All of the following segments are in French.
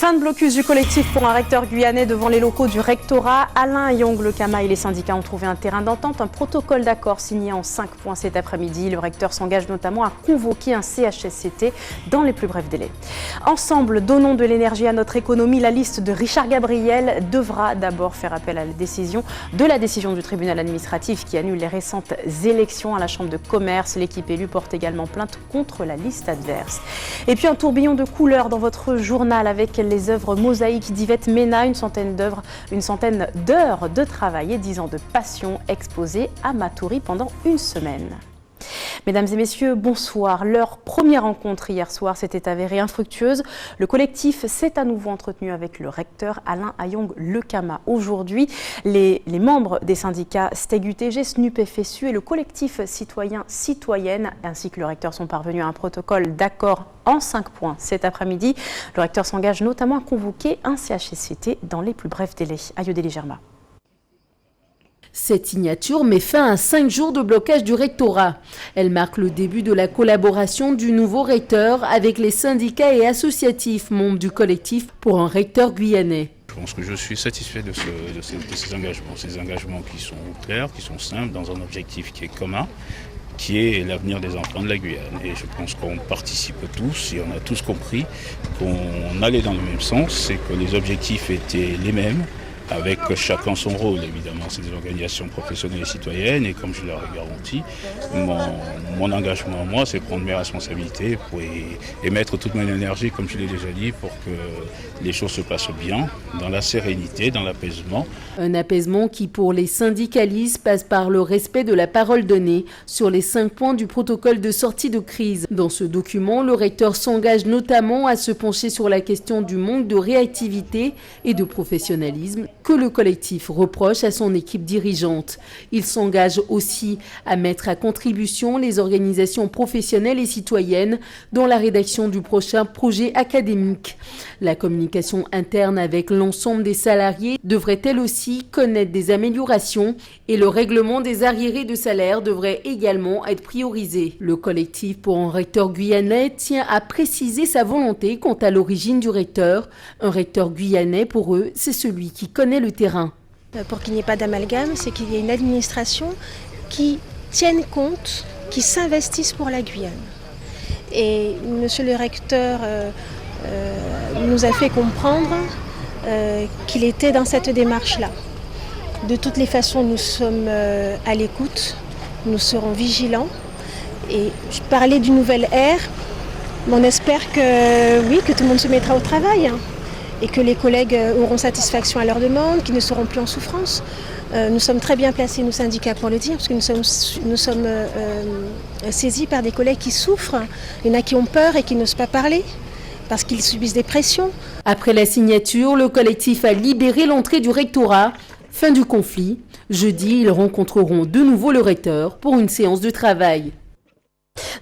Fin de blocus du collectif pour un recteur guyanais devant les locaux du rectorat. Alain Ayong, le CAMA et les syndicats ont trouvé un terrain d'entente, un protocole d'accord signé en 5 points cet après-midi. Le recteur s'engage notamment à convoquer un CHSCT dans les plus brefs délais. Ensemble, donnons de l'énergie à notre économie. La liste de Richard Gabriel devra d'abord faire appel à la décision du tribunal administratif qui annule les récentes élections à la Chambre de commerce. L'équipe élue porte également plainte contre la liste adverse. Et puis un tourbillon de couleurs dans votre journal avec les œuvres mosaïques d'Yvette Mena, une centaine d'heures de travail et 10 ans de passion exposées à Matoury pendant une semaine. Mesdames et messieurs, bonsoir. Leur première rencontre hier soir s'était avérée infructueuse. Le collectif s'est à nouveau entretenu avec le recteur Alain Ayong, le CAMA. Aujourd'hui, les membres des syndicats STEG UTG, SNUP FSU et le collectif citoyenne ainsi que le recteur sont parvenus à un protocole d'accord en 5 points cet après-midi. Le recteur s'engage notamment à convoquer un CHSCT dans les plus brefs délais. Ayodele Germa. Cette signature met fin à 5 jours de blocage du rectorat. Elle marque le début de la collaboration du nouveau recteur avec les syndicats et associatifs membres du collectif pour un recteur guyanais. Je pense que je suis satisfait de ces engagements qui sont clairs, qui sont simples, dans un objectif qui est commun, qui est l'avenir des enfants de la Guyane. Et je pense qu'on participe tous et on a tous compris qu'on allait dans le même sens, c'est que les objectifs étaient les mêmes, avec chacun son rôle, évidemment. C'est des organisations professionnelles et citoyennes, et comme je leur ai garanti, mon engagement à moi, c'est prendre mes responsabilités et mettre toute mon énergie, comme je l'ai déjà dit, pour que les choses se passent bien, dans la sérénité, dans l'apaisement. Un apaisement qui, pour les syndicalistes, passe par le respect de la parole donnée sur les 5 points du protocole de sortie de crise. Dans ce document, le recteur s'engage notamment à se pencher sur la question du manque de réactivité et de professionnalisme que le collectif reproche à son équipe dirigeante. Il s'engage aussi à mettre à contribution les organisations professionnelles et citoyennes dans la rédaction du prochain projet académique. La communication interne avec l'ensemble des salariés devrait elle aussi connaître des améliorations et le règlement des arriérés de salaire devrait également être priorisé. Le collectif pour un recteur guyanais tient à préciser sa volonté quant à l'origine du recteur. Un recteur guyanais, pour eux, c'est celui qui connaît le terrain. Pour qu'il n'y ait pas d'amalgame, c'est qu'il y ait une administration qui tienne compte, qui s'investisse pour la Guyane. Et monsieur le recteur nous a fait comprendre qu'il était dans cette démarche-là. De toutes les façons, nous sommes à l'écoute, nous serons vigilants. Et je parlais d'une nouvelle ère, mais on espère que tout le monde se mettra au travail. Et que les collègues auront satisfaction à leurs demandes, qu'ils ne seront plus en souffrance. Nous sommes très bien placés, nous syndicats, pour le dire, parce que nous sommes saisis par des collègues qui souffrent. Il y en a qui ont peur et qui n'osent pas parler, parce qu'ils subissent des pressions. Après la signature, le collectif a libéré l'entrée du rectorat. Fin du conflit. Jeudi, ils rencontreront de nouveau le recteur pour une séance de travail.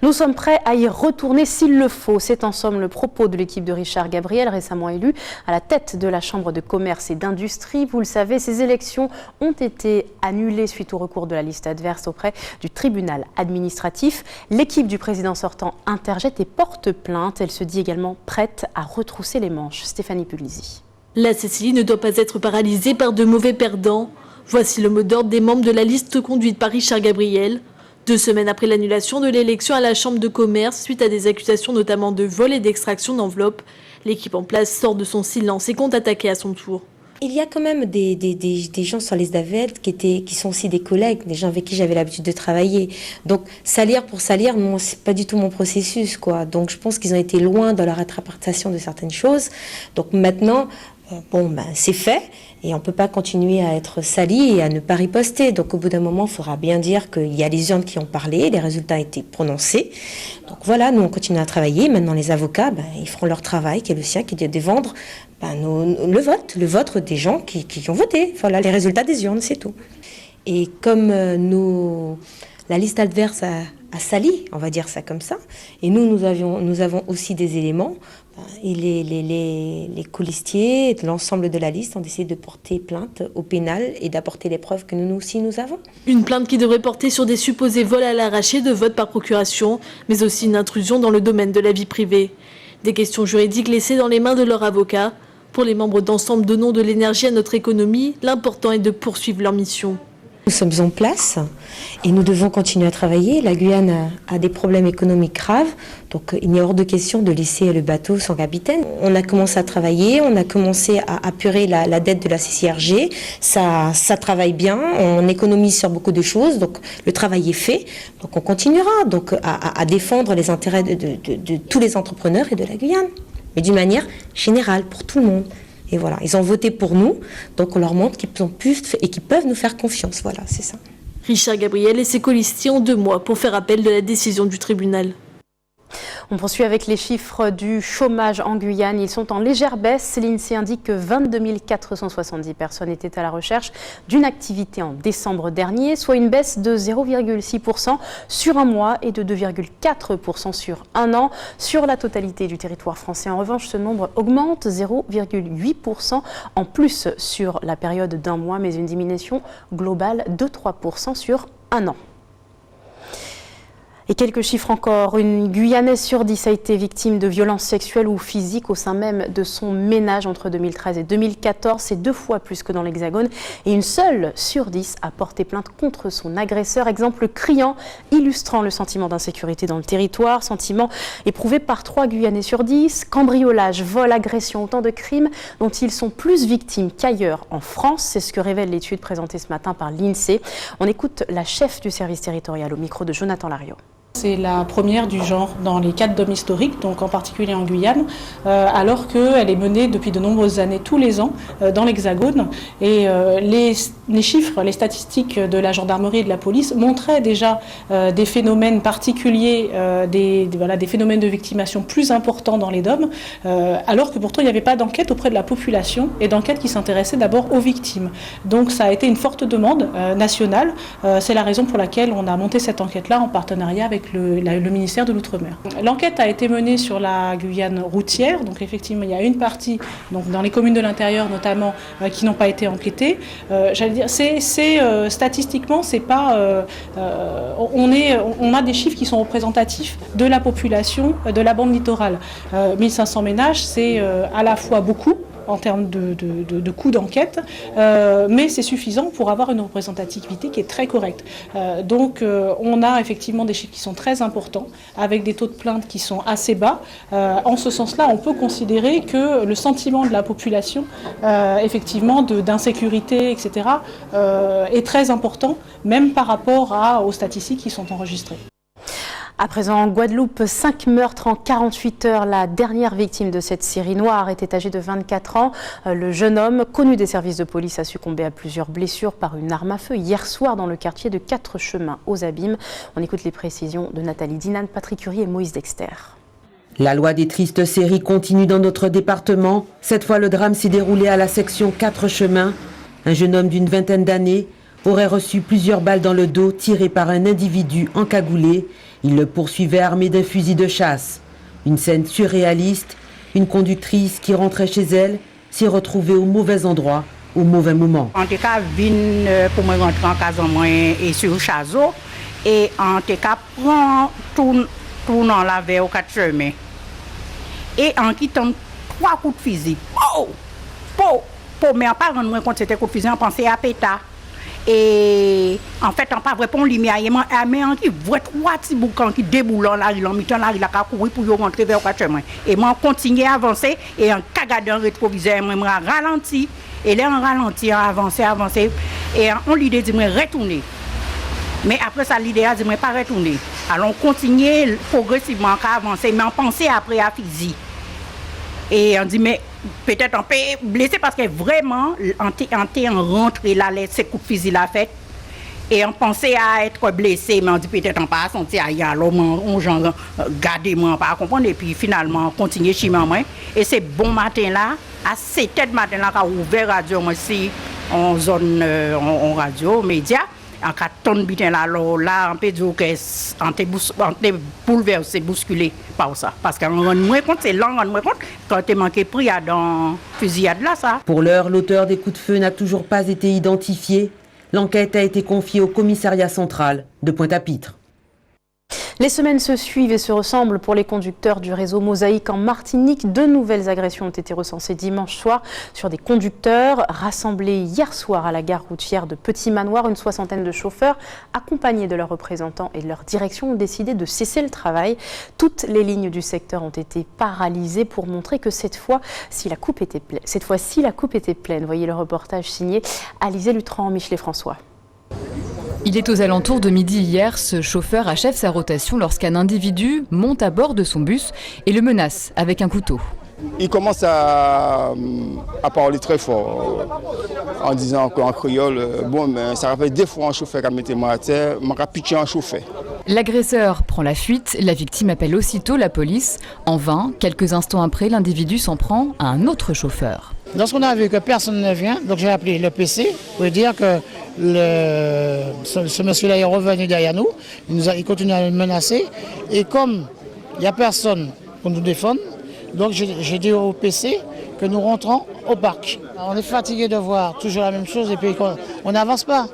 Nous sommes prêts à y retourner s'il le faut. C'est en somme le propos de l'équipe de Richard Gabriel, récemment élu à la tête de la Chambre de commerce et d'industrie. Vous le savez, ces élections ont été annulées suite au recours de la liste adverse auprès du tribunal administratif. L'équipe du président sortant interjette et porte plainte. Elle se dit également prête à retrousser les manches. Stéphanie Puglisi. La CCI ne doit pas être paralysée par de mauvais perdants. Voici le mot d'ordre des membres de la liste conduite par Richard Gabriel. 2 semaines après l'annulation de l'élection à la Chambre de commerce, suite à des accusations notamment de vol et d'extraction d'enveloppes, l'équipe en place sort de son silence et compte attaquer à son tour. Il y a quand même des gens sur les David qui sont aussi des collègues, des gens avec qui j'avais l'habitude de travailler. Donc salir pour salir, non, c'est pas du tout mon processus, quoi. Donc je pense qu'ils ont été loin dans leur interprétation de certaines choses. Donc maintenant, c'est fait. Et on ne peut pas continuer à être sali et à ne pas riposter. Donc au bout d'un moment, il faudra bien dire qu'il y a les urnes qui ont parlé, les résultats ont été prononcés. Donc voilà, nous on continue à travailler. Maintenant les avocats, ils feront leur travail, qui est le sien, qui est de vendre le vote des gens qui ont voté. Voilà, les résultats des urnes, c'est tout. Et comme la liste adverse a sali, on va dire ça comme ça, et nous avons aussi des éléments. Et les colistiers, l'ensemble de la liste ont décidé de porter plainte au pénal et d'apporter les preuves que nous aussi nous avons. Une plainte qui devrait porter sur des supposés vols à l'arraché de vote par procuration, mais aussi une intrusion dans le domaine de la vie privée. Des questions juridiques laissées dans les mains de leur avocat. Pour les membres d'ensemble donnant de l'énergie à notre économie, l'important est de poursuivre leur mission. Nous sommes en place et nous devons continuer à travailler. La Guyane a des problèmes économiques graves, donc il est hors de question de laisser le bateau sans capitaine. On a commencé à travailler, on a commencé à apurer la dette de la CCRG. Ça travaille bien, on économise sur beaucoup de choses, donc le travail est fait. Donc on continuera donc à défendre les intérêts de tous les entrepreneurs et de la Guyane, mais d'une manière générale pour tout le monde. Et voilà, ils ont voté pour nous, donc on leur montre qu'ils peuvent nous faire confiance. Voilà, c'est ça. Richard Gabriel et ses colistiers ont 2 mois pour faire appel de la décision du tribunal. On poursuit avec les chiffres du chômage en Guyane. Ils sont en légère baisse. L'INSEE indique que 22 470 personnes étaient à la recherche d'une activité en décembre dernier, soit une baisse de 0,6% sur un mois et de 2,4% sur un an. Sur la totalité du territoire français, en revanche, ce nombre augmente 0,8% en plus sur la période d'un mois, mais une diminution globale de 3% sur un an. Et quelques chiffres encore. Une Guyanaise sur 10 a été victime de violences sexuelles ou physiques au sein même de son ménage entre 2013 et 2014. C'est 2 fois plus que dans l'Hexagone. Et une seule sur 10 a porté plainte contre son agresseur. Exemple criant, illustrant le sentiment d'insécurité dans le territoire. Sentiment éprouvé par 3 Guyanais sur 10. Cambriolage, vol, agression, autant de crimes dont ils sont plus victimes qu'ailleurs en France. C'est ce que révèle l'étude présentée ce matin par l'INSEE. On écoute la chef du service territorial au micro de Jonathan Lariot. C'est la première du genre dans les 4 DOM historiques, donc en particulier en Guyane, alors qu'elle est menée depuis de nombreuses années tous les ans dans l'Hexagone. Et les chiffres, les statistiques de la gendarmerie et de la police montraient déjà des phénomènes particuliers, des phénomènes de victimation plus importants dans les DOM, alors que pourtant il n'y avait pas d'enquête auprès de la population et d'enquête qui s'intéressait d'abord aux victimes. Donc ça a été une forte demande nationale. C'est la raison pour laquelle on a monté cette enquête-là en partenariat avec le ministère de l'Outre-mer. L'enquête a été menée sur la Guyane routière, donc effectivement il y a une partie, donc dans les communes de l'intérieur notamment, qui n'ont pas été enquêtées. J'allais dire, statistiquement, c'est pas, on a des chiffres qui sont représentatifs de la population de la bande littorale. 1500 ménages, c'est à la fois beaucoup en termes de coûts d'enquête, mais c'est suffisant pour avoir une représentativité qui est très correcte. Donc on a effectivement des chiffres qui sont très importants, avec des taux de plainte qui sont assez bas. En ce sens-là, on peut considérer que le sentiment de la population, effectivement, d'insécurité, etc., est très important, même par rapport aux statistiques qui sont enregistrées. À présent, en Guadeloupe, 5 meurtres en 48 heures. La dernière victime de cette série noire était âgée de 24 ans. Le jeune homme, connu des services de police, a succombé à plusieurs blessures par une arme à feu hier soir dans le quartier de 4 Chemins aux Abîmes. On écoute les précisions de Nathalie Dinan, Patrick Curie et Moïse Dexter. La loi des tristes séries continue dans notre département. Cette fois, le drame s'est déroulé à la section 4 Chemins. Un jeune homme d'une vingtaine d'années aurait reçu plusieurs balles dans le dos tirées par un individu encagoulé. Il le poursuivait armé d'un fusil de chasse. Une scène surréaliste, une conductrice qui rentrait chez elle s'est retrouvée au mauvais endroit, au mauvais moment. En tout cas, vine pour me rentrer en casa et sur Chazo, et en tout cas, tournant la vers aux 4 chemins. Et en quittant 3 coups de fusil. Mais en pas rendre compte c'était coup de fusil, on pensait à péta. Et en fait, on pas vrai pour lumière, mais on qui voit 3 petits boucans qui déboulent là, ils ont mis là, il a couru pour rentrer vers le 4 chemins. Et moi, on continue à avancer et en regardant le rétroviseur, moi, je ralentis. Et là, on ralentit, on avance. Et on l'idée dit, moi, retourner. Mais après ça, l'idée a dit, moi, pas retourner. Alors, on continue progressivement à avancer, mais on pensait après à physique. Et on dit, mais peut-être on peut blesser parce que vraiment, on rentre là, ces coups de fusil la fait. Et on pensait à être blessé, mais on dit peut-être on pas senti ailleurs, on genre gardez-moi, on pas comprendre. Et puis finalement, on continue chez moi. Et c'est bon matin là, à 7h matin là, on a ouvert radio, moi aussi, en zone, en radio, média. En cas de bitin là, on peut dire que on est bouleversé, bousculé par ça. Parce qu'on rend moins compte, c'est long, on rend moins compte quand tu manqué pris dans fusillade là, ça. Pour l'heure, l'auteur des coups de feu n'a toujours pas été identifié. L'enquête a été confiée au commissariat central de Pointe-à-Pitre. Les semaines se suivent et se ressemblent pour les conducteurs du réseau Mosaïque en Martinique. 2 nouvelles agressions ont été recensées dimanche soir sur des conducteurs rassemblés hier soir à la gare routière de Petit Manoir. Une soixantaine de chauffeurs, accompagnés de leurs représentants et de leur direction, ont décidé de cesser le travail. Toutes les lignes du secteur ont été paralysées pour montrer que cette fois-ci la coupe était pleine. Voyez le reportage signé Alizé Lutran, Michelet François. Il est aux alentours de midi hier, ce chauffeur achève sa rotation lorsqu'un individu monte à bord de son bus et le menace avec un couteau. Il commence à parler très fort en disant qu'en créole, ça rappelle des fois un chauffeur qui a mis moi à terre, m'a pitché un chauffeur. L'agresseur prend la fuite, la victime appelle aussitôt la police. En vain, quelques instants après, l'individu s'en prend à un autre chauffeur. Lorsqu'on a vu que personne ne vient, donc j'ai appelé le PC pour dire que ce monsieur-là est revenu derrière nous, il continue à nous menacer. Et comme il n'y a personne pour nous défendre, donc j'ai dit au PC que nous rentrons au parc. On est fatigué de voir toujours la même chose et puis on n'avance pas.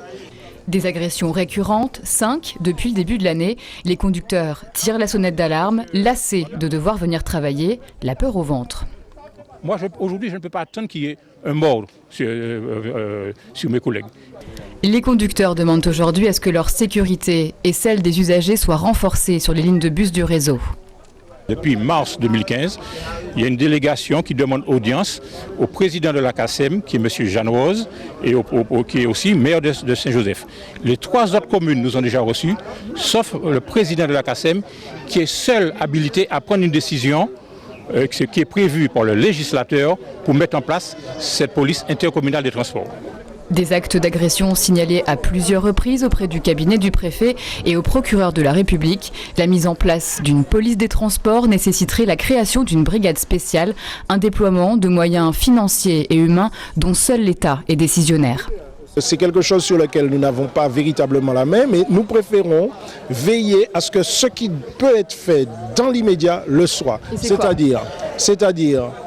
Des agressions récurrentes, 5 depuis le début de l'année. Les conducteurs tirent la sonnette d'alarme, lassés de devoir venir travailler, la peur au ventre. Moi, aujourd'hui, je ne peux pas attendre qu'il y ait un mort sur mes collègues. Les conducteurs demandent aujourd'hui à ce que leur sécurité et celle des usagers soient renforcées sur les lignes de bus du réseau. Depuis mars 2015, il y a une délégation qui demande audience au président de la CACEM, qui est M. Jeanne Rose, et qui est aussi maire de Saint-Joseph. Les 3 autres communes nous ont déjà reçus, sauf le président de la CACEM, qui est seul habilité à prendre une décision ce qui est prévu par le législateur pour mettre en place cette police intercommunale des transports. Des actes d'agression signalés à plusieurs reprises auprès du cabinet du préfet et au procureur de la République. La mise en place d'une police des transports nécessiterait la création d'une brigade spéciale, un déploiement de moyens financiers et humains dont seul l'État est décisionnaire. C'est quelque chose sur lequel nous n'avons pas véritablement la main, mais nous préférons veiller à ce que ce qui peut être fait dans l'immédiat le soit. C'est-à-dire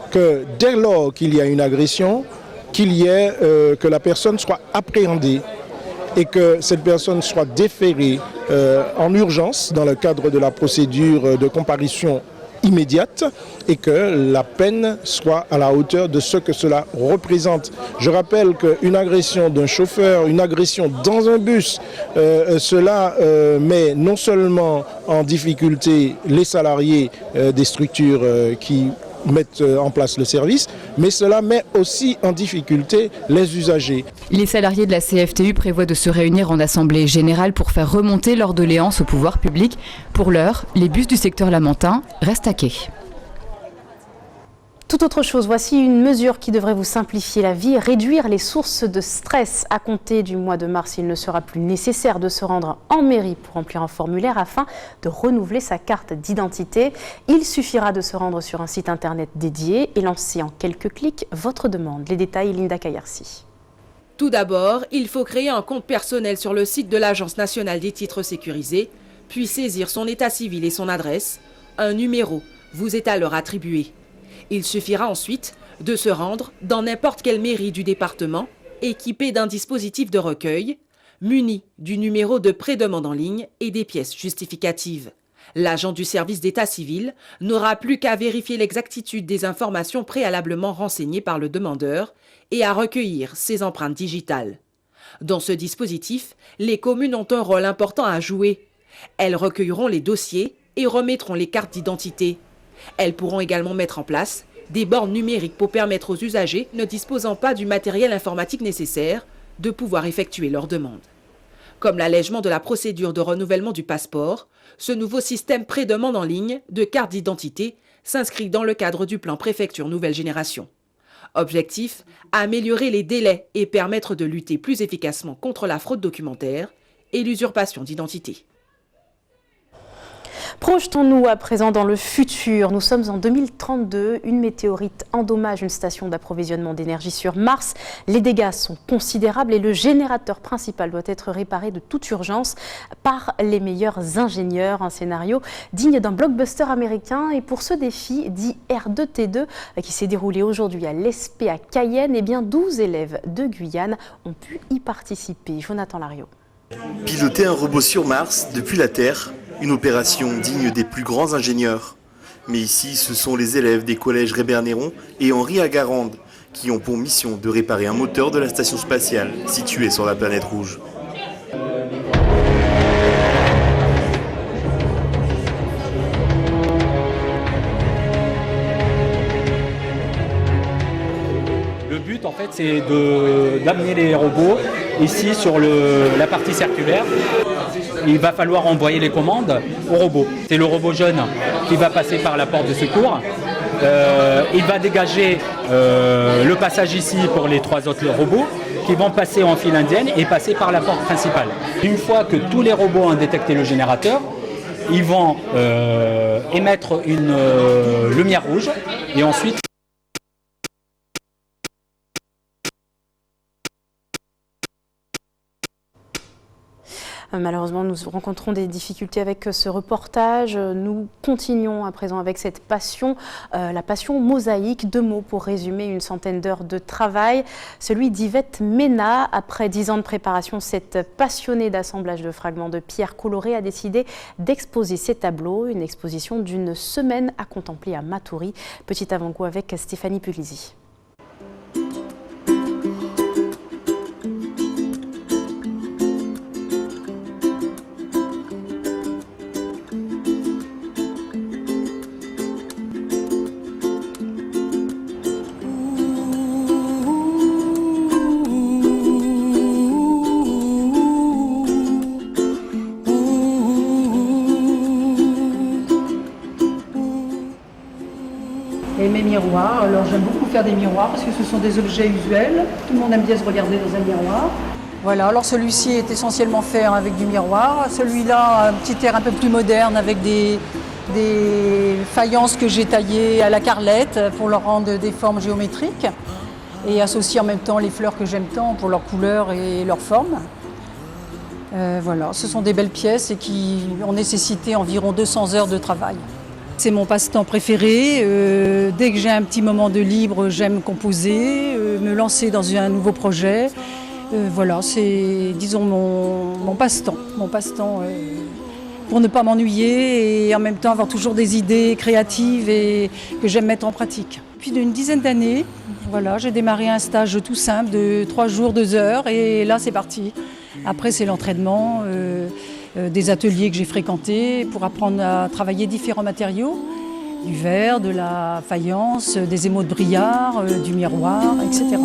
que dès lors qu'il y a une agression, que la personne soit appréhendée et que cette personne soit déférée en urgence dans le cadre de la procédure de comparution immédiate et que la peine soit à la hauteur de ce que cela représente. Je rappelle qu'une agression d'un chauffeur, une agression dans un bus, cela met non seulement en difficulté les salariés des structures qui mettent en place le service, mais cela met aussi en difficulté les usagers. Les salariés de la CFTU prévoient de se réunir en assemblée générale pour faire remonter leurs doléances au pouvoir public. Pour l'heure, les bus du secteur lamentin restent à quai. Tout autre chose, voici une mesure qui devrait vous simplifier la vie, réduire les sources de stress. À compter du mois de mars, il ne sera plus nécessaire de se rendre en mairie pour remplir un formulaire afin de renouveler sa carte d'identité. Il suffira de se rendre sur un site internet dédié et lancer en quelques clics votre demande. Les détails, Linda Kayarsi. Tout d'abord, il faut créer un compte personnel sur le site de l'Agence nationale des titres sécurisés, puis saisir son état civil et son adresse. Un numéro vous est alors attribué. Il suffira ensuite de se rendre dans n'importe quelle mairie du département, équipé d'un dispositif de recueil, muni du numéro de prédemande en ligne et des pièces justificatives. L'agent du service d'état civil n'aura plus qu'à vérifier l'exactitude des informations préalablement renseignées par le demandeur et à recueillir ses empreintes digitales. Dans ce dispositif, les communes ont un rôle important à jouer. Elles recueilleront les dossiers et remettront les cartes d'identité. Elles pourront également mettre en place des bornes numériques pour permettre aux usagers ne disposant pas du matériel informatique nécessaire de pouvoir effectuer leurs demandes. Comme l'allègement de la procédure de renouvellement du passeport, ce nouveau système pré-demande en ligne de carte d'identité s'inscrit dans le cadre du plan Préfecture Nouvelle Génération. Objectif, améliorer les délais et permettre de lutter plus efficacement contre la fraude documentaire et l'usurpation d'identité. Projetons-nous à présent dans le futur. Nous sommes en 2032. Une météorite endommage une station d'approvisionnement d'énergie sur Mars. Les dégâts sont considérables et le générateur principal doit être réparé de toute urgence par les meilleurs ingénieurs. Un scénario digne d'un blockbuster américain. Et pour ce défi dit R2T2 qui s'est déroulé aujourd'hui à l'ESP à Cayenne, 12 élèves de Guyane ont pu y participer. Jonathan Lariot. Piloter un robot sur Mars depuis la Terre, Une opération digne des plus grands ingénieurs. Mais ici, ce sont les élèves des collèges Réber-Néron et Henri Agarande qui ont pour mission de réparer un moteur de la station spatiale située sur la planète rouge. Le but, en fait, c'est d'amener les robots ici sur la partie circulaire. Il va falloir envoyer les commandes au robot. C'est le robot jaune qui va passer par la porte de secours. Il va dégager le passage ici pour les 3 autres robots qui vont passer en file indienne et passer par la porte principale. Une fois que tous les robots ont détecté le générateur, ils vont émettre une lumière rouge et ensuite Malheureusement, nous rencontrons des difficultés avec ce reportage. Nous continuons à présent avec cette passion, la passion mosaïque. 2 mots pour résumer une centaine d'heures de travail. Celui d'Yvette Ménat. Après 10 ans de préparation, cette passionnée d'assemblage de fragments de pierre colorée a décidé d'exposer ses tableaux. Une exposition d'1 semaine à contempler à Matoury. Petit avant-goût avec Stéphanie Puglisi. Et mes miroirs, alors j'aime beaucoup faire des miroirs parce que ce sont des objets usuels. Tout le monde aime bien se regarder dans un miroir. Voilà, alors celui-ci est essentiellement fait avec du miroir. Celui-là, un petit air un peu plus moderne avec des faïences que j'ai taillées à la carrelette pour leur rendre des formes géométriques et associer en même temps les fleurs que j'aime tant pour leur couleur et leur forme. Voilà, ce sont des belles pièces et qui ont nécessité environ 200 heures de travail. C'est mon passe-temps préféré. Dès que j'ai un petit moment de libre, j'aime composer, me lancer dans un nouveau projet. Voilà, c'est, disons, mon passe-temps. Mon passe-temps pour ne pas m'ennuyer et en même temps avoir toujours des idées créatives et que j'aime mettre en pratique. Depuis une dizaine d'années, voilà, j'ai démarré un stage tout simple de 3 jours, 2 heures et là c'est parti. Après c'est l'entraînement. Des ateliers que j'ai fréquentés pour apprendre à travailler différents matériaux, du verre, de la faïence, des émaux de brillard, du miroir, etc.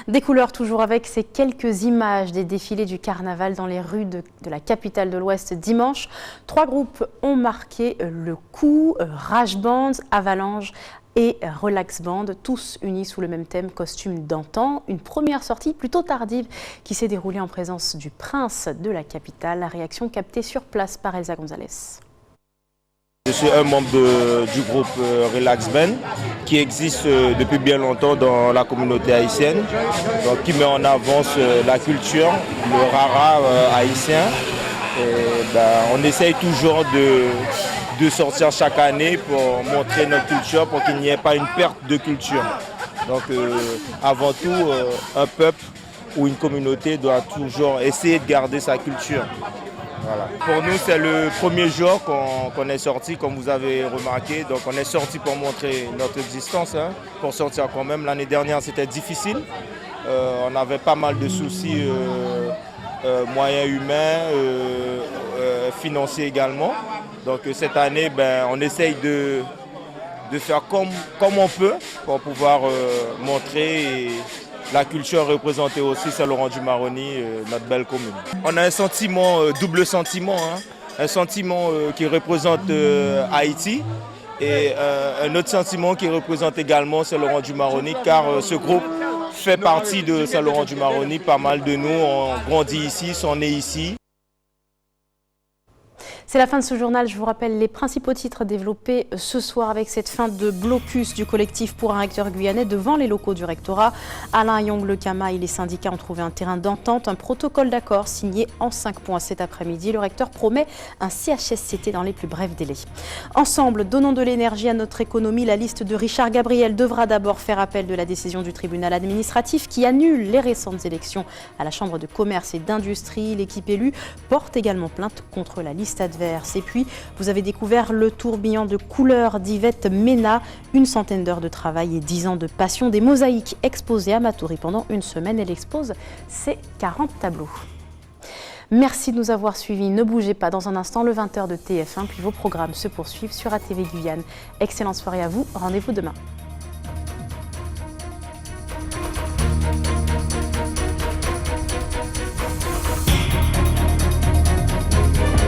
Des couleurs toujours avec ces quelques images des défilés du carnaval dans les rues de la capitale de l'Ouest dimanche. 3 groupes ont marqué le coup, Rage Band, Avalanche et Relax Band, tous unis sous le même thème, costume d'antan. Une première sortie plutôt tardive qui s'est déroulée en présence du prince de la capitale. La réaction captée sur place par Elsa Gonzalez. Je suis un membre du groupe Relax Band qui existe depuis bien longtemps dans la communauté haïtienne, donc qui met en avant la culture, le rara haïtien. Et, on essaye toujours de sortir chaque année pour montrer notre culture, pour qu'il n'y ait pas une perte de culture. Donc avant tout, un peuple ou une communauté doit toujours essayer de garder sa culture. Voilà. Pour nous, c'est le premier jour qu'on est sorti, comme vous avez remarqué. Donc on est sorti pour montrer notre existence, pour sortir quand même. L'année dernière, c'était difficile. On avait pas mal de soucis moyens humains, financiers également. Donc cette année, on essaye de faire comme on peut pour pouvoir montrer la culture représentée aussi Saint-Laurent-du-Maroni, notre belle commune. On a un sentiment, double sentiment, un sentiment qui représente Haïti et un autre sentiment qui représente également Saint-Laurent-du-Maroni, car ce groupe fait partie de Saint-Laurent-du-Maroni. Pas mal de nous ont grandi ici, sont nés ici. C'est la fin de ce journal. Je vous rappelle les principaux titres développés ce soir avec cette fin de blocus du collectif pour un recteur guyanais devant les locaux du rectorat. Alain Yongle-Kama et les syndicats ont trouvé un terrain d'entente, un protocole d'accord signé en 5 points cet après-midi. Le recteur promet un CHSCT dans les plus brefs délais. Ensemble, donnons de l'énergie à notre économie. La liste de Richard Gabriel devra d'abord faire appel de la décision du tribunal administratif qui annule les récentes élections à la Chambre de commerce et d'industrie. L'équipe élue porte également plainte contre la liste adverse. Et puis, vous avez découvert le tourbillon de couleurs d'Yvette Mena, une centaine d'heures de travail et 10 ans de passion, des mosaïques exposées à Matoury pendant une semaine. Elle expose ses 40 tableaux. Merci de nous avoir suivis. Ne bougez pas, dans un instant, le 20h de TF1, puis vos programmes se poursuivent sur ATV Guyane. Excellente soirée à vous, rendez-vous demain.